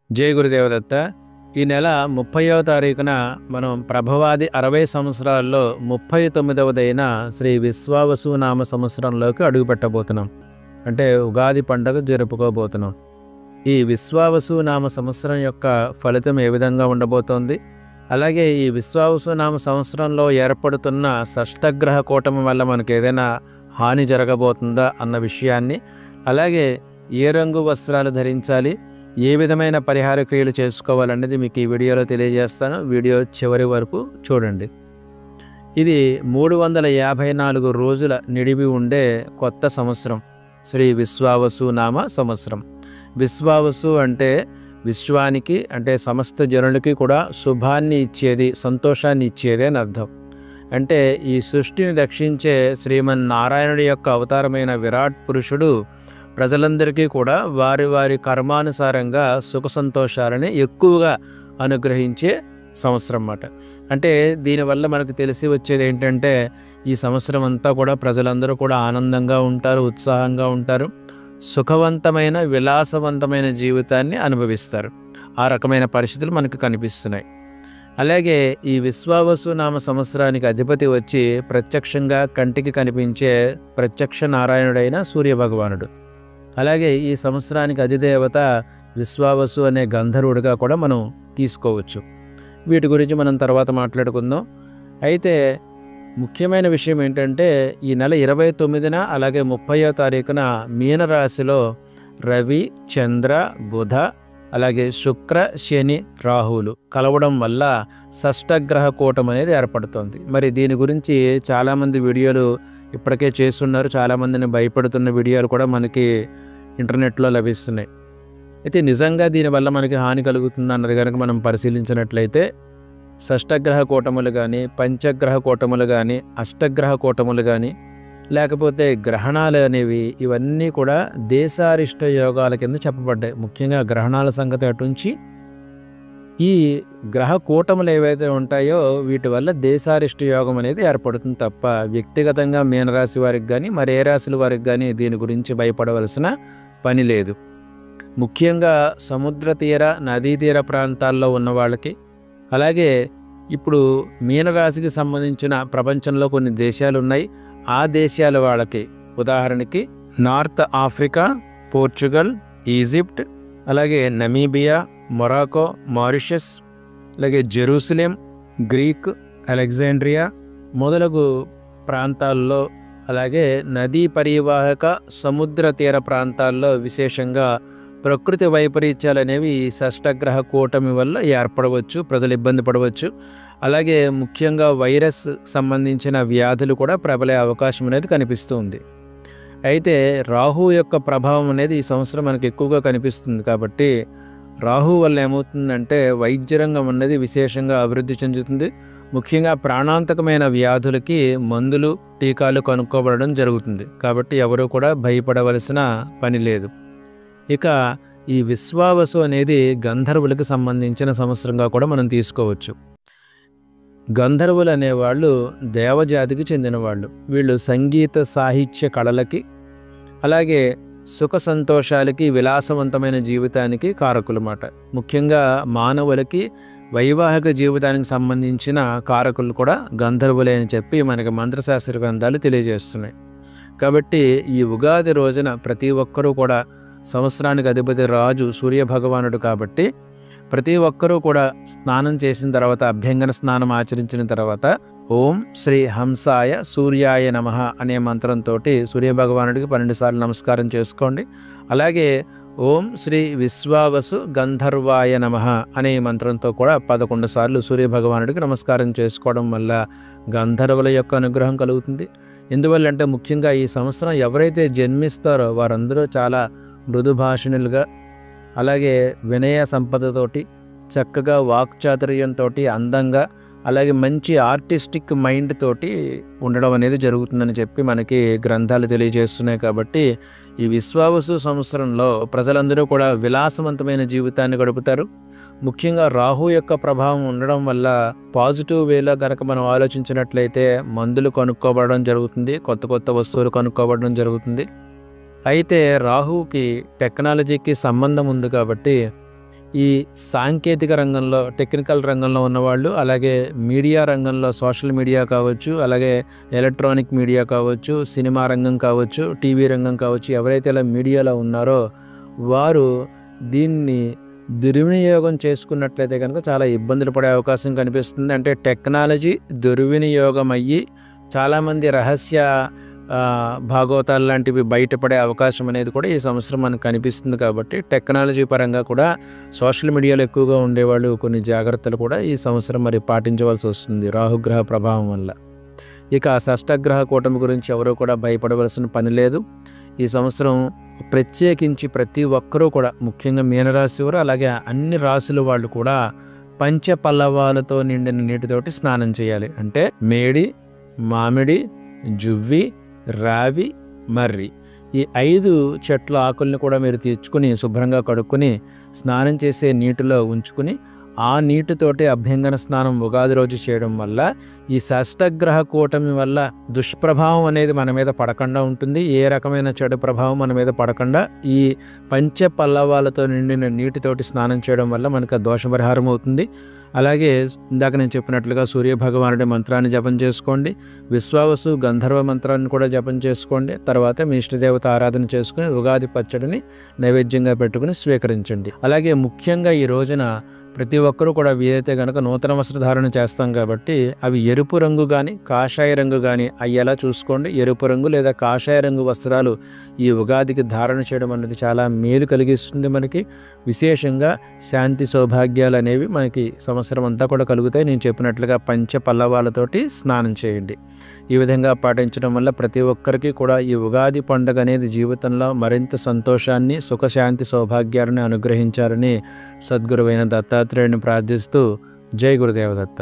జై గురుదేవదత్త. ఈ నెల 30వ తారీఖున మనం ప్రభవాది 60 సంవత్సరాల్లో 39వదైన శ్రీ విశ్వావసు నామ సంవత్సరంలోకి అడుగుపెట్టబోతున్నాం. అంటే ఉగాది పండుగ జరుపుకోబోతున్నాం. ఈ విశ్వావసు నామ సంవత్సరం యొక్క ఫలితం ఏ విధంగా ఉండబోతోంది, అలాగే ఈ విశ్వావసు నామ సంవత్సరంలో ఏర్పడుతున్న షష్టగ్రహ కూటమి వల్ల మనకు ఏదైనా హాని జరగబోతుందా అన్న విషయాన్ని, అలాగే ఏ రంగు వస్త్రాలు ధరించాలి, ఏ విధమైన పరిహార క్రియలు చేసుకోవాలనేది మీకు ఈ వీడియోలో తెలియజేస్తాను. వీడియో చివరి వరకు చూడండి. ఇది 354 రోజుల నిడివి ఉండే కొత్త సంవత్సరం, శ్రీ విశ్వావసు నామ సంవత్సరం. విశ్వావసు అంటే విశ్వానికి, అంటే సమస్త జనులకి కూడా శుభాన్ని ఇచ్చేది, సంతోషాన్ని ఇచ్చేది అని అర్థం. అంటే ఈ సృష్టిని రక్షించే శ్రీమన్నారాయణుడి యొక్క అవతారమైన విరాట్ పురుషుడు ప్రజలందరికీ కూడా వారి వారి కర్మానుసారంగా సుఖ సంతోషాలని ఎక్కువగా అనుగ్రహించే సంవత్సరం అన్నమాట. అంటే దీనివల్ల మనకు తెలిసి వచ్చేది ఏంటంటే, ఈ సంవత్సరం అంతా కూడా ప్రజలందరూ కూడా ఆనందంగా ఉంటారు, ఉత్సాహంగా ఉంటారు, సుఖవంతమైన విలాసవంతమైన జీవితాన్ని అనుభవిస్తారు. ఆ రకమైన పరిస్థితులు మనకు కనిపిస్తున్నాయి. అలాగే ఈ విశ్వావసు నామ సంవత్సరానికి అధిపతి వచ్చి ప్రత్యక్షంగా కంటికి కనిపించే ప్రత్యక్ష నారాయణుడైన సూర్యభగవానుడు. అలాగే ఈ సంవత్సరానికి అధిదేవత విశ్వావసు అనే గంధర్వుడిగా కూడా మనం తీసుకోవచ్చు. వీటి గురించి మనం తర్వాత మాట్లాడుకుందాం. అయితే ముఖ్యమైన విషయం ఏంటంటే, ఈ నెల 29న అలాగే 30వ తారీఖున మీనరాశిలో రవి, చంద్ర, బుధ, అలాగే శుక్ర, శని, రాహువులు కలవడం వల్ల షష్టగ్రహ కూటం అనేది ఏర్పడుతుంది. మరి దీని గురించి చాలామంది వీడియోలు ఇప్పటికే చేస్తున్నారు. చాలామందిని భయపడుతున్న వీడియోలు కూడా మనకి ఇంటర్నెట్లో లభిస్తున్నాయి. అయితే నిజంగా దీనివల్ల మనకి హాని కలుగుతుంది అన్నది కనుక మనం పరిశీలించినట్లయితే, షష్టగ్రహ కూటములు కానీ, పంచగ్రహ కూటములు కానీ, అష్టగ్రహ కూటములు కానీ, లేకపోతే గ్రహణాలు అనేవి, ఇవన్నీ కూడా దేశారిష్ట యోగాల కింద చెప్పబడ్డాయి. ముఖ్యంగా గ్రహణాల సంగతి అటుంచి, ఈ గ్రహ కూటములు ఏవైతే ఉంటాయో వీటి వల్ల దేశారిష్ట యోగం అనేది ఏర్పడుతుంది తప్ప, వ్యక్తిగతంగా మీనరాశి వారికి కానీ మరి ఏ రాశుల వారికి కానీ దీని గురించి భయపడవలసిన పని లేదు. ముఖ్యంగా సముద్ర తీర, నదీ తీర ప్రాంతాల్లో ఉన్న వాళ్ళకి, అలాగే ఇప్పుడు మీనరాశికి సంబంధించిన ప్రపంచంలో కొన్ని దేశాలు ఉన్నాయి. ఆ దేశాల వాళ్ళకి, ఉదాహరణకి నార్త్ ఆఫ్రికా, పోర్చుగల్, ఈజిప్ట్, అలాగే నమీబియా, మొరాకో, మారిషస్, అలాగే జెరూసలేం, గ్రీక్, అలెగ్జాండ్రియా మొదలగు ప్రాంతాల్లో, అలాగే నదీ పరివాహక సముద్ర తీర ప్రాంతాల్లో విశేషంగా ప్రకృతి వైపరీత్యాలు అనేవి ఈ షష్టగ్రహ కూటమి వల్ల ఏర్పడవచ్చు, ప్రజలు ఇబ్బంది పడవచ్చు. అలాగే ముఖ్యంగా వైరస్ సంబంధించిన వ్యాధులు కూడా ప్రబలే అవకాశం అనేది కనిపిస్తుంది. అయితే రాహు యొక్క ప్రభావం అనేది ఈ సంవత్సరం మనకు ఎక్కువగా కనిపిస్తుంది. కాబట్టి రాహు వల్ల ఏమవుతుందంటే, వైద్య రంగం అనేది విశేషంగా అభివృద్ధి చెందుతుంది. ముఖ్యంగా ప్రాణాంతకమైన వ్యాధులకి మందులు, టీకాలు కనుక్కోబడడం జరుగుతుంది. కాబట్టి ఎవరూ కూడా భయపడవలసిన పని లేదు. ఇక ఈ విశ్వావసు అనేది గంధర్వులకు సంబంధించిన సంవత్సరంగా కూడా మనం తీసుకోవచ్చు. గంధర్వులు అనేవాళ్ళు దేవజాతికి చెందినవాళ్ళు. వీళ్ళు సంగీత సాహిత్య కళలకి, అలాగే సుఖ సంతోషాలకి, విలాసవంతమైన జీవితానికి కారకులన్నమాట. ముఖ్యంగా మానవులకి వైవాహిక జీవితానికి సంబంధించిన కారకులు కూడా గంధర్వులే అని చెప్పి మనకి మంత్రశాస్త్ర గ్రంథాలు తెలియజేస్తున్నాయి. కాబట్టి ఈ ఉగాది రోజున ప్రతి ఒక్కరూ కూడా, సంవత్సరానికి అధిపతి రాజు సూర్యభగవానుడు కాబట్టి ప్రతి ఒక్కరూ కూడా స్నానం చేసిన తర్వాత, అభ్యంగన స్నానం ఆచరించిన తర్వాత ఓం శ్రీ హంసాయ సూర్యాయ నమః అనే మంత్రంతో సూర్యభగవానుడికి 12 సార్లు నమస్కారం చేసుకోండి. అలాగే ఓం శ్రీ విశ్వావసు గంధర్వాయ నమః అనే మంత్రంతో కూడా 11 సార్లు సూర్యభగవానుడికి నమస్కారం చేసుకోవడం వల్ల గంధర్వుల యొక్క అనుగ్రహం కలుగుతుంది. ఎందువల్లంటే ముఖ్యంగా ఈ సంవత్సరం ఎవరైతే జన్మిస్తారో వారందరూ చాలా మృదుభాషణులుగా, అలాగే వినయ సంపదతోటి, చక్కగా వాక్చాతుర్యంతో, అందంగా, అలాగే మంచి ఆర్టిస్టిక్ మైండ్ తోటి ఉండడం అనేది జరుగుతుందని చెప్పి మనకి గ్రంథాలు తెలియజేస్తున్నాయి. కాబట్టి ఈ విశ్వావసు సంవత్సరంలో ప్రజలందరూ కూడా విలాసవంతమైన జీవితాన్ని గడుపుతారు. ముఖ్యంగా రాహు యొక్క ప్రభావం ఉండడం వల్ల పాజిటివ్ వేలో కనుక మనం ఆలోచించినట్లయితే మందులు కనుక్కోబడడం జరుగుతుంది, కొత్త కొత్త వస్తువులు కనుక్కోబడడం జరుగుతుంది. అయితే రాహువుకి టెక్నాలజీకి సంబంధం ఉంది కాబట్టి ఈ సాంకేతిక రంగంలో, టెక్నికల్ రంగంలో ఉన్నవాళ్ళు, అలాగే మీడియా రంగంలో సోషల్ మీడియా కావచ్చు, అలాగే ఎలక్ట్రానిక్ మీడియా కావచ్చు, సినిమా రంగం కావచ్చు, టీవీ రంగం కావచ్చు, ఎవరైతే ఇలా మీడియాలో ఉన్నారో వారు దీన్ని దుర్వినియోగం చేసుకున్నట్లయితే కనుక చాలా ఇబ్బందులు పడే అవకాశం కనిపిస్తుంది. అంటే టెక్నాలజీ దుర్వినియోగం అయ్యి చాలామంది రహస్య భాగవతాలు లాంటివి బయటపడే అవకాశం అనేది కూడా ఈ సంవత్సరం మనకు కనిపిస్తుంది. కాబట్టి టెక్నాలజీ పరంగా కూడా సోషల్ మీడియాలో ఎక్కువగా ఉండేవాళ్ళు కొన్ని జాగ్రత్తలు కూడా ఈ సంవత్సరం మరి పాటించవలసి వస్తుంది రాహుగ్రహ ప్రభావం వల్ల. ఇక షష్టగ్రహ కూటమి గురించి ఎవరూ కూడా భయపడవలసిన పని లేదు. ఈ సంవత్సరం ప్రత్యేకించి ప్రతి ఒక్కరూ కూడా, ముఖ్యంగా మీనరాశి వారు అలాగే అన్ని రాశుల వాళ్ళు కూడా పంచ పల్లవాలతో నిండిన నీటితోటి స్నానం చేయాలి. అంటే మేడి, మామిడి, జువ్వి, రావి, మర్రి ఈ 5 చెట్ల ఆకుల్ని కూడా మీరు తెచ్చుకుని శుభ్రంగా కడుక్కొని స్నానం చేసే నీటిలో ఉంచుకుని ఆ నీటితోటి అభ్యంగన స్నానం ఉగాది రోజు చేయడం వల్ల ఈ షష్టగ్రహ కూటమి వల్ల దుష్ప్రభావం అనేది మన మీద పడకుండా ఉంటుంది. ఏ రకమైన చెడు ప్రభావం మన మీద పడకుండా ఈ పంచ పల్లవాలతో నిండిన నీటితోటి స్నానం చేయడం వల్ల మనకు ఆ దోష పరిహారం అవుతుంది. అలాగే ఇందాక నేను చెప్పినట్లుగా సూర్యభగవానుడి మంత్రాన్ని జపం చేసుకోండి, విశ్వావసు గంధర్వ మంత్రాన్ని కూడా జపం చేసుకోండి. తర్వాత మీ ఇష్టదేవత ఆరాధన చేసుకుని ఉగాది పచ్చడిని నైవేద్యంగా పెట్టుకుని స్వీకరించండి. అలాగే ముఖ్యంగా ఈ రోజున ప్రతి ఒక్కరూ కూడా వీలైతే కనుక నూతన వస్త్రధారణ చేస్తాం కాబట్టి అవి ఎరుపు రంగు కానీ కాషాయ రంగు కానీ అయ్యేలా చూసుకోండి. ఎరుపు రంగు లేదా కాషాయ రంగు వస్త్రాలు ఈ ఉగాదికి ధారణ చేయడం అనేది చాలా మేలు కలిగిస్తుంది. మనకి విశేషంగా శాంతి సౌభాగ్యాలు అనేవి మనకి సంవత్సరం అంతా కూడా కలుగుతాయి. నేను చెప్పినట్లుగా పంచ పల్లవాలతోటి స్నానం చేయండి. ఈ విధంగా పాటించడం వల్ల ప్రతి ఒక్కరికి కూడా ఈ ఉగాది పండుగ అనేది జీవితంలో మరింత సంతోషాన్ని, సుఖశాంతి సౌభాగ్యాలను అనుగ్రహించాలని సద్గురువైన దత్తాత్రేయుని ప్రార్థిస్తూ జై గురుదేవ దత్త.